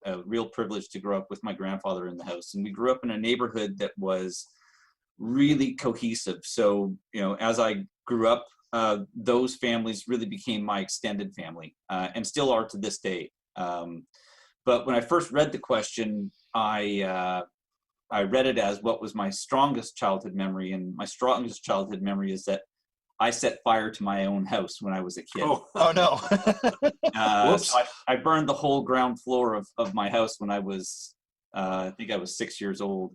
a real privilege to grow up with my grandfather in the house. And we grew up in a neighborhood that was really cohesive. So, as I grew up, those families really became my extended family, and still are to this day. But when I first read the question, I read it as what was my strongest childhood memory. And my strongest childhood memory is that I set fire to my own house when I was a kid. Oh no. So I burned the whole ground floor of my house when I was, I think I was 6 years old.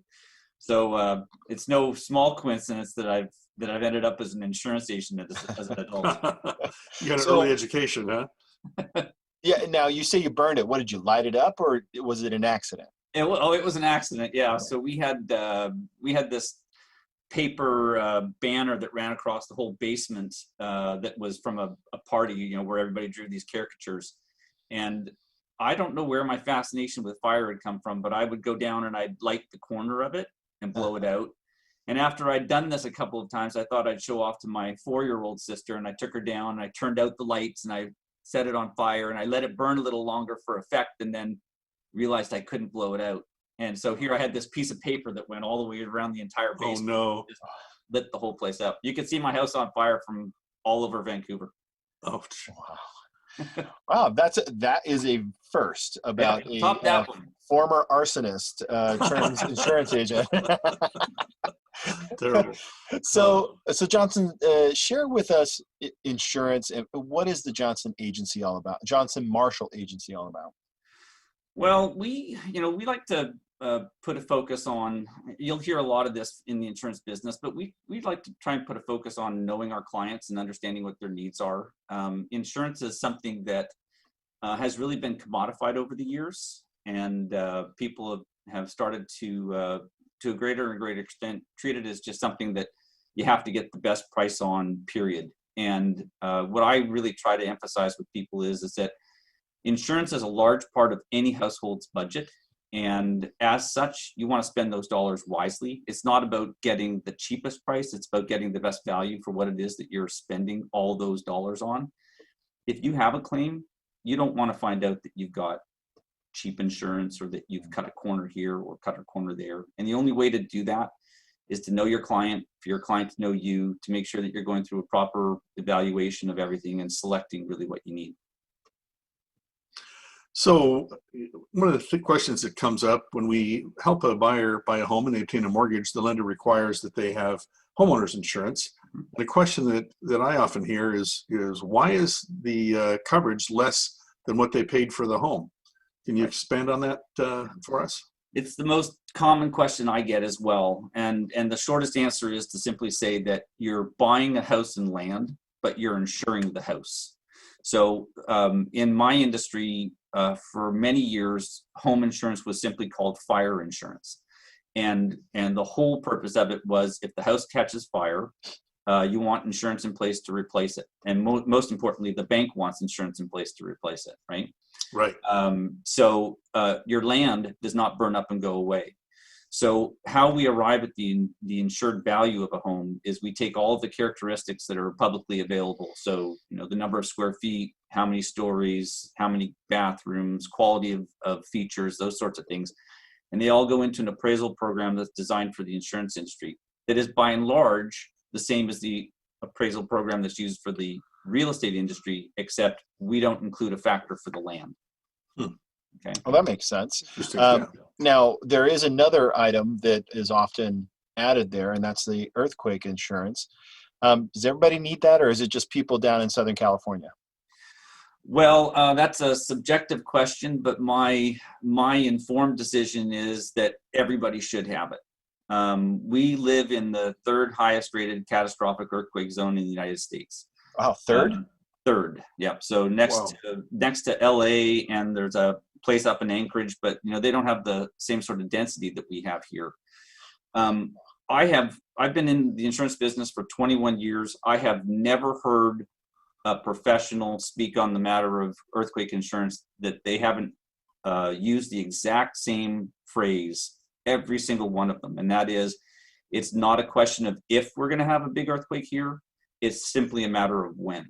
So it's no small coincidence that I've ended up as an insurance agent as an adult. You got an early education, huh? Yeah. Now you say you burned it. What, did you light it up, or was it an accident? It was an accident. Yeah. So we had this paper banner that ran across the whole basement that was from a party, where everybody drew these caricatures. And I don't know where my fascination with fire had come from, but I would go down and I'd light the corner of it and blow it out. And after I'd done this a couple of times, I thought I'd show off to my 4-year-old sister, and I took her down and I turned out the lights and I set it on fire and I let it burn a little longer for effect, and then realized I couldn't blow it out. And so here I had this piece of paper that went all the way around the entire basement. Oh no. Just lit the whole place up. You could see my house on fire from all over Vancouver. Oh wow. Wow, that is a first about a former arsonist turns insurance agent. Terrible. So Johnson, share with us insurance, and what is the Johnson Agency all about? Johnson Marshall Agency all about? Well, we like to put a focus on, you'll hear a lot of this in the insurance business, but we'd like to try and put a focus on knowing our clients and understanding what their needs are. Insurance is something that has really been commodified over the years, and people have started to a greater and greater extent treat it as just something that you have to get the best price on, period. And what I really try to emphasize with people is that insurance is a large part of any household's budget. And as such, you want to spend those dollars wisely. It's not about getting the cheapest price. It's about getting the best value for what it is that you're spending all those dollars on. If you have a claim, you don't want to find out that you've got cheap insurance or that you've cut a corner here or cut a corner there. And the only way to do that is to know your client, for your client to know you, to make sure that you're going through a proper evaluation of everything and selecting really what you need. So one of the questions that comes up when we help a buyer buy a home and they obtain a mortgage, the lender requires that they have homeowners insurance. The question that I often hear is why is the coverage less than what they paid for the home? Can you expand on that for us? It's the most common question I get as well. And the shortest answer is to simply say that you're buying a house and land, but you're insuring the house. So in my industry, for many years, home insurance was simply called fire insurance. And the whole purpose of it was, if the house catches fire, you want insurance in place to replace it. And most importantly, the bank wants insurance in place to replace it, right? Right. So your land does not burn up and go away. So how we arrive at the insured value of a home is we take all of the characteristics that are publicly available. So, the number of square feet, how many stories, how many bathrooms, quality of features, those sorts of things. And they all go into an appraisal program that's designed for the insurance industry. That is by and large the same as the appraisal program that's used for the real estate industry, except we don't include a factor for the land. Okay. Well, that makes sense. Now, there is another item that is often added there, and that's the earthquake insurance. Does everybody need that, or is it just people down in Southern California? Well, that's a subjective question, but my informed decision is that everybody should have it. We live in the third highest rated catastrophic earthquake zone in the United States. Wow, third? Third, yep. So next to LA, and there's a place up in Anchorage, but they don't have the same sort of density that we have here. I've been in the insurance business for 21 years. I have never heard a professional speak on the matter of earthquake insurance that they haven't used the exact same phrase, every single one of them. And that is, it's not a question of if we're going to have a big earthquake here. It's simply a matter of when.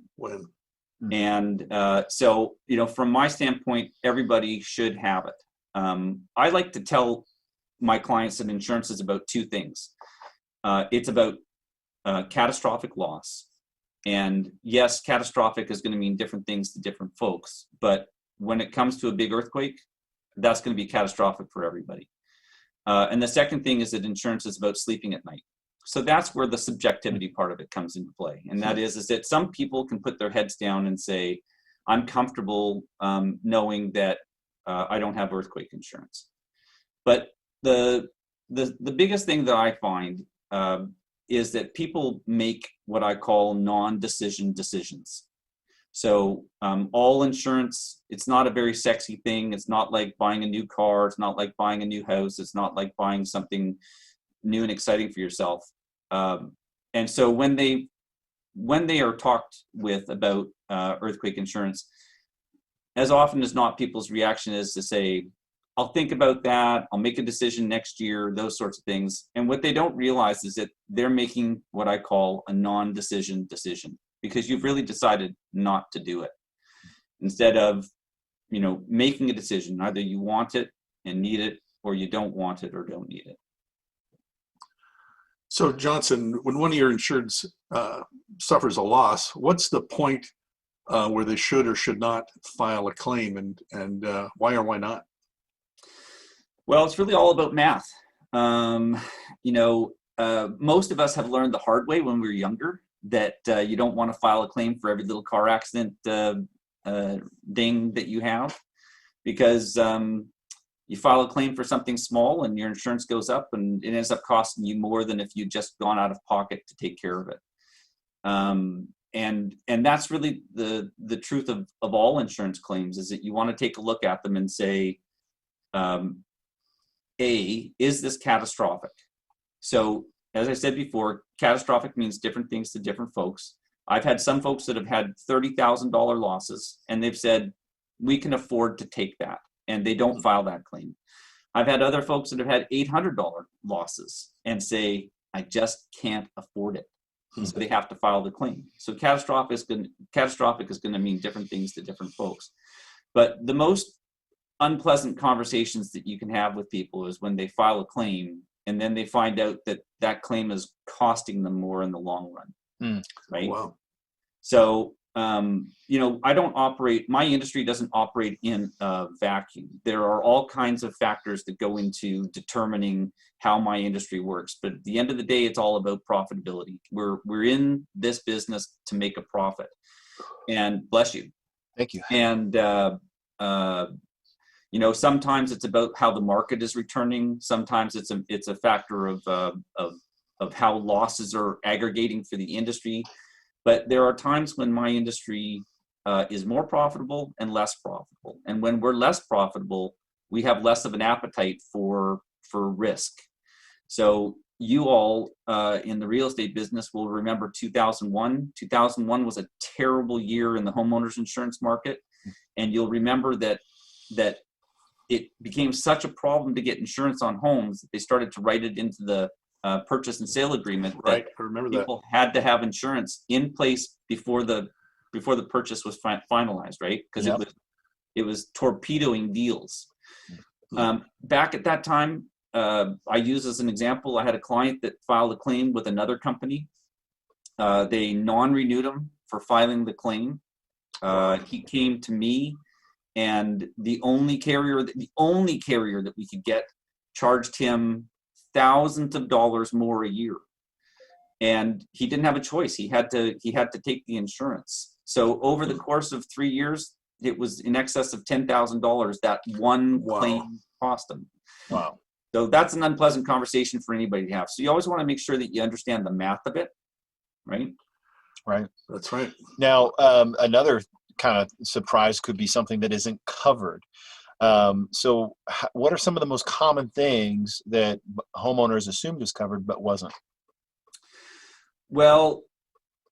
And so, from my standpoint, everybody should have it. I like to tell my clients that insurance is about two things. It's about catastrophic loss. And yes, catastrophic is going to mean different things to different folks. But when it comes to a big earthquake, that's going to be catastrophic for everybody. And the second thing is that insurance is about sleeping at night. So that's where the subjectivity part of it comes into play. And that is that some people can put their heads down and say, I'm comfortable knowing that I don't have earthquake insurance. But the biggest thing that I find is that people make what I call non-decision decisions. So all insurance, it's not a very sexy thing. It's not like buying a new car. It's not like buying a new house. It's not like buying something new and exciting for yourself. And so when they are talked with about earthquake insurance, as often as not, people's reaction is to say, I'll think about that. I'll make a decision next year, those sorts of things. And what they don't realize is that they're making what I call a non-decision decision, because you've really decided not to do it. Instead of, making a decision, either you want it and need it, or you don't want it or don't need it. So Johnson, when one of your insureds suffers a loss, what's the point where they should or should not file a claim, and why or why not? Well, it's really all about math. Most of us have learned the hard way when we were younger that you don't want to file a claim for every little car accident ding that you have, because you file a claim for something small and your insurance goes up and it ends up costing you more than if you'd just gone out of pocket to take care of it. And that's really the truth of all insurance claims, is that you want to take a look at them and say, is this catastrophic? So as I said before, catastrophic means different things to different folks. I've had some folks that have had $30,000 losses and they've said, we can afford to take that, and they don't file that claim. I've had other folks that have had $800 losses and say, I just can't afford it. So they have to file the claim. So catastrophic is going to mean different things to different folks. But the most unpleasant conversations that you can have with people is when they file a claim and then they find out that that claim is costing them more in the long run. Right? Wow. So, my industry doesn't operate in a vacuum. There are all kinds of factors that go into determining how my industry works. But at the end of the day, it's all about profitability. We're in this business to make a profit. And bless you. Thank you. And, sometimes it's about how the market is returning. Sometimes it's a factor of how losses are aggregating for the industry. But there are times when my industry is more profitable and less profitable. And when we're less profitable, we have less of an appetite for risk. So you all in the real estate business will remember 2001. 2001 was a terrible year in the homeowners insurance market. And you'll remember that it became such a problem to get insurance on homes that they started to write it into the purchase and sale agreement. Right, I remember that. People had to have insurance in place before the purchase was finalized, right? Because it was torpedoing deals. Back at that time, I use as an example, I had a client that filed a claim with another company. They non-renewed him for filing the claim. He came to me, and the only carrier that we could get charged him thousands of dollars more a year, and he didn't have a choice. He had to take the insurance. So over the course of 3 years, it was in excess of $10,000 that one claim cost him. Wow. So that's an unpleasant conversation for anybody to have. So you always want to make sure that you understand the math of it, right? Right. That's right. Now, another kind of surprise could be something that isn't covered. So what are some of the most common things that homeowners assumed was covered but wasn't? Well,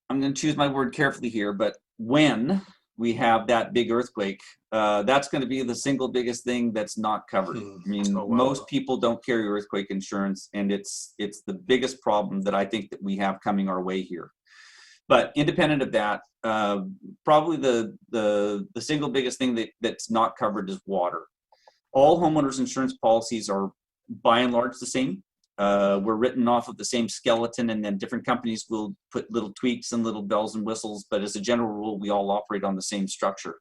I'm going to choose my word carefully here, but when we have that big earthquake, that's going to be the single biggest thing that's not covered. I mean, most people don't carry earthquake insurance, and it's the biggest problem that I think that we have coming our way here. But independent of that, probably the single biggest thing that's not covered is water. All homeowners insurance policies are by and large the same. We're written off of the same skeleton, and then different companies will put little tweaks and little bells and whistles, but as a general rule, we all operate on the same structure.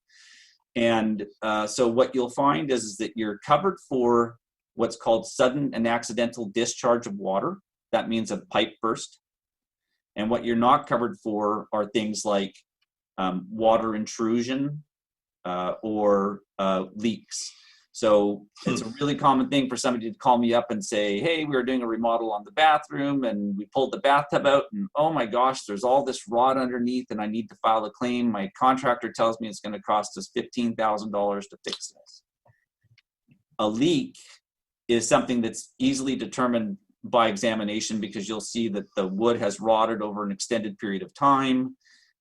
And so what you'll find is that you're covered for what's called sudden and accidental discharge of water. That means a pipe burst. And what you're not covered for are things like water intrusion or leaks. So it's a really common thing for somebody to call me up and say, hey, we were doing a remodel on the bathroom and we pulled the bathtub out and oh my gosh, there's all this rot underneath and I need to file a claim. My contractor tells me it's going to cost us $15,000 to fix this. A leak is something that's easily determined by examination because you'll see that the wood has rotted over an extended period of time,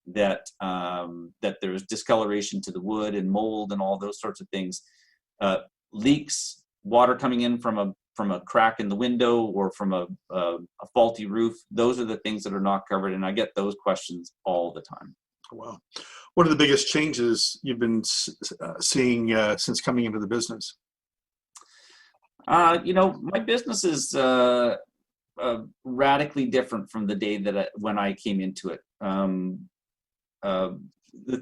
that there's discoloration to the wood and mold and all those sorts of things. Leaks, water coming in from a crack in the window or from a faulty roof, those are the things that are not covered, and I get those questions all the time. Wow. What are the biggest changes you've been seeing since coming into the business? My business is radically different from the day when I came into it. The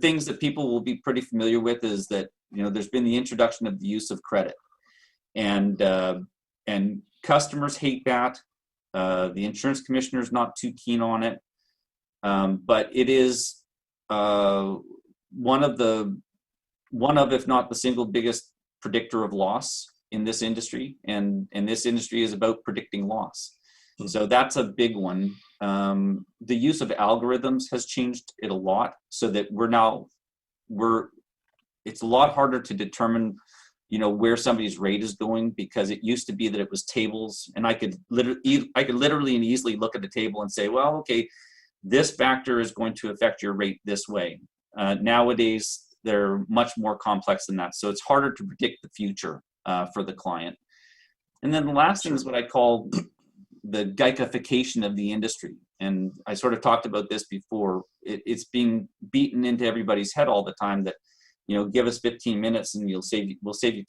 things that people will be pretty familiar with is that there's been the introduction of the use of credit, and customers hate that. The insurance commissioner is not too keen on it, but it is one of, if not the single biggest predictor of loss in this industry, and this industry is about predicting loss. So that's a big one. The use of algorithms has changed it a lot, so that it's a lot harder to determine, where somebody's rate is going, because it used to be that it was tables, and I could literally and easily look at the table and say, well, okay, this factor is going to affect your rate this way. Nowadays, they're much more complex than that, so it's harder to predict the future for the client. And then the last thing is what I call the Geikification of the industry. And I sort of talked about this before. It's being beaten into everybody's head all the time that, give us 15 minutes and we'll save you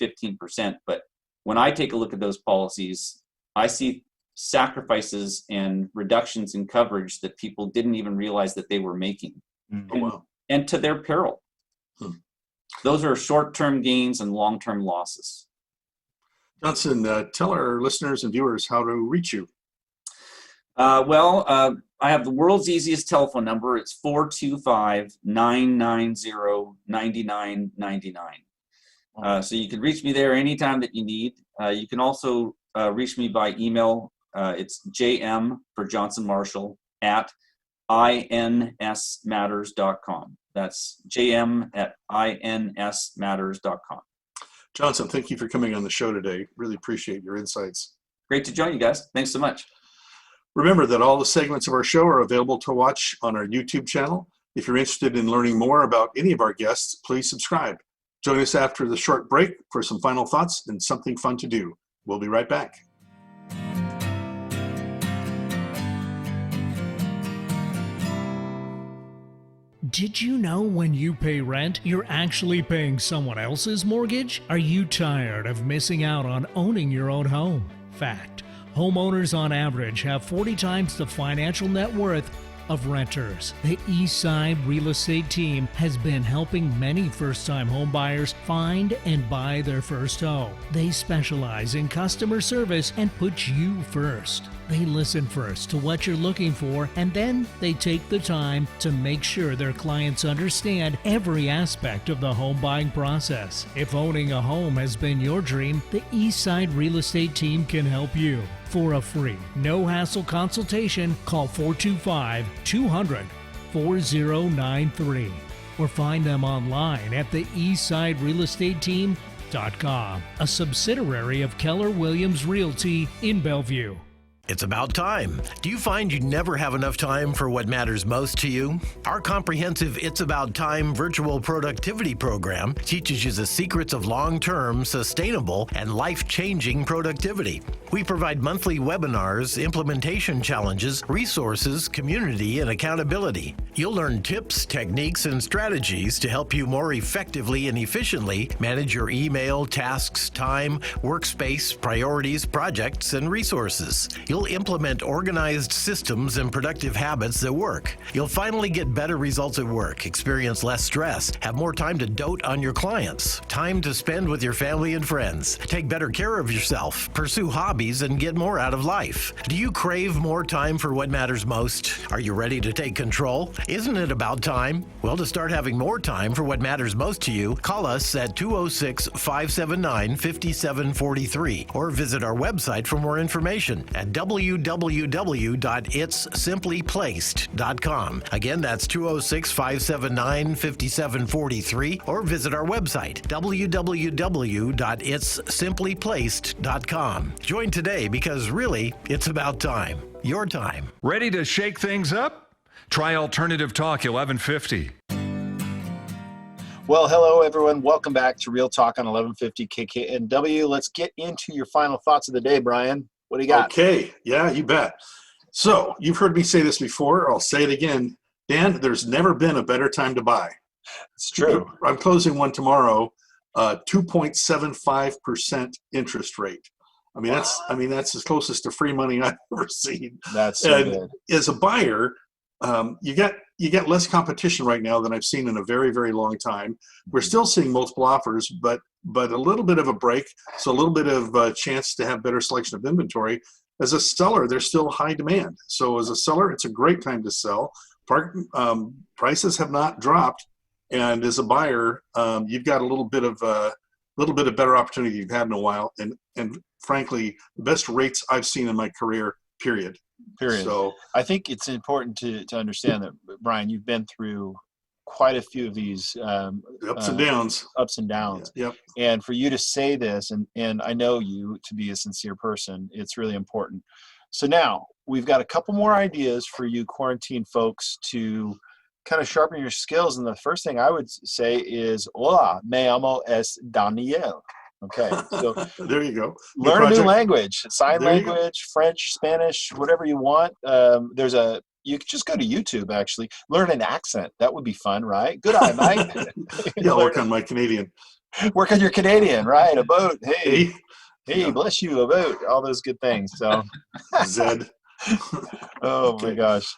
15%. But when I take a look at those policies, I see sacrifices and reductions in coverage that people didn't even realize that they were making. And to their peril. Those are short-term gains and long-term losses. Johnson, tell our listeners and viewers how to reach you. I have the world's easiest telephone number. It's 425-990-9999. So you can reach me there anytime that you need. You can also reach me by email. It's JM for Johnson Marshall at insmatters.com. That's JM at insmatters.com. Johnson, thank you for coming on the show today. Really appreciate your insights. Great to join you guys. Thanks so much. Remember that all the segments of our show are available to watch on our YouTube channel. If you're interested in learning more about any of our guests, please subscribe. Join us after the short break for some final thoughts and something fun to do. We'll be right back. Did you know when you pay rent, you're actually paying someone else's mortgage? Are you tired of missing out on owning your own home? Fact. Homeowners on average have 40 times the financial net worth of renters. The Eastside Real Estate Team has been helping many first-time homebuyers find and buy their first home. They specialize in customer service and put you first. They listen first to what you're looking for, and then they take the time to make sure their clients understand every aspect of the home buying process. If owning a home has been your dream, the Eastside Real Estate Team can help you. For a free, no-hassle consultation, call 425-200-4093 or find them online at the eastsiderealestateteam.com, a subsidiary of Keller Williams Realty in Bellevue. It's about time. Do you find you never have enough time for what matters most to you? Our comprehensive It's About Time virtual productivity program teaches you the secrets of long-term, sustainable, and life-changing productivity. We provide monthly webinars, implementation challenges, resources, community, and accountability. You'll learn tips, techniques, and strategies to help you more effectively and efficiently manage your email, tasks, time, workspace, priorities, projects, and resources. You'll implement organized systems and productive habits that work. You'll finally get better results at work, experience less stress, have more time to dote on your clients, time to spend with your family and friends, take better care of yourself, pursue hobbies, and get more out of life. Do you crave more time for what matters most? Are you ready to take control? Isn't it about time? Well, to start having more time for what matters most to you, call us at 206-579-5743 or visit our website for more information at www.itssimplyplaced.com. Again, that's 206-579-5743 or visit our website www.itssimplyplaced.com. Join today because really, it's about time. Your time. Ready to shake things up? Try Alternative Talk 1150. Well, hello, everyone. Welcome back to Real Talk on 1150 KKNW. Let's get into your final thoughts of the day, Brian. What do you got? Okay. Yeah, you bet. So you've heard me say this before. I'll say it again. Dan, there's never been a better time to buy. It's true. I'm closing one tomorrow, 2.75% interest rate. That's as closest to free money I've ever seen. That's so good. As a buyer, you get less competition right now than I've seen in a very, very long time. We're still seeing multiple offers, but a little bit of a break, so a little bit of a chance to have better selection of inventory. As a seller, there's still high demand. So as a seller, it's a great time to sell. Prices have not dropped, and as a buyer, you've got a little bit of better opportunity you've had in a while, and frankly, the best rates I've seen in my career. Period. So I think it's important to understand that, Brian, you've been through quite a few of these ups and downs. Yep. And for you to say this, and I know you to be a sincere person, it's really important. So now we've got a couple more ideas for you quarantine folks to kind of sharpen your skills. And the first thing I would say is, hola, me llamo es Daniel. Okay, so there you go. Learn a new language, sign language, French, Spanish, whatever you want. You could just go to YouTube, actually. Learn an accent. That would be fun, right? Good eye, Mike. Yeah, I'll work on my Canadian. Work on your Canadian, right? A boat. Hey, bless you, a boat. All those good things. So, Zed. Oh, my gosh.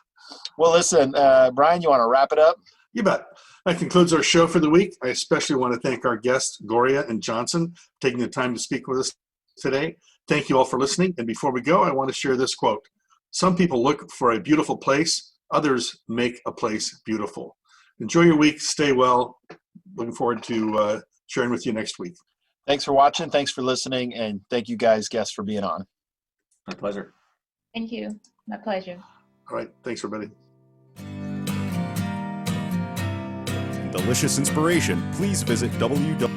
Well, listen, Brian, you want to wrap it up? You bet. That concludes our show for the week. I especially want to thank our guests, Gloria and Johnson, for taking the time to speak with us today. Thank you all for listening. And before we go, I want to share this quote. Some people look for a beautiful place. Others make a place beautiful. Enjoy your week. Stay well. Looking forward to sharing with you next week. Thanks for watching. Thanks for listening. And thank you guys, guests, for being on. My pleasure. Thank you. My pleasure. All right. Thanks, everybody. Delicious inspiration, please visit www.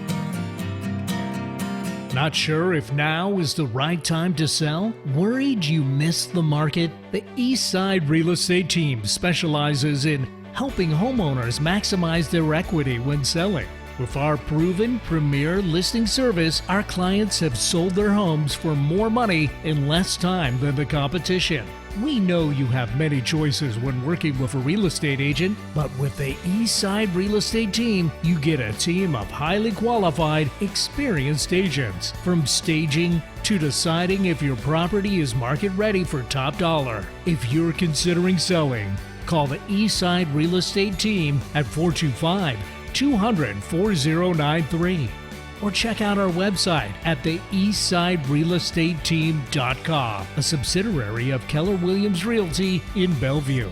Not sure if now is the right time to sell? Worried you missed the market? The Eastside Real Estate Team specializes in helping homeowners maximize their equity when selling. With our proven premier listing service, our clients have sold their homes for more money in less time than the competition. We know you have many choices when working with a real estate agent, but with the Eastside Real Estate Team, you get a team of highly qualified, experienced agents. From staging to deciding if your property is market ready for top dollar. If you're considering selling, call the Eastside Real Estate Team at 425-200-4093. Or check out our website at the eastsiderealestateteam.com, a subsidiary of Keller Williams Realty in Bellevue.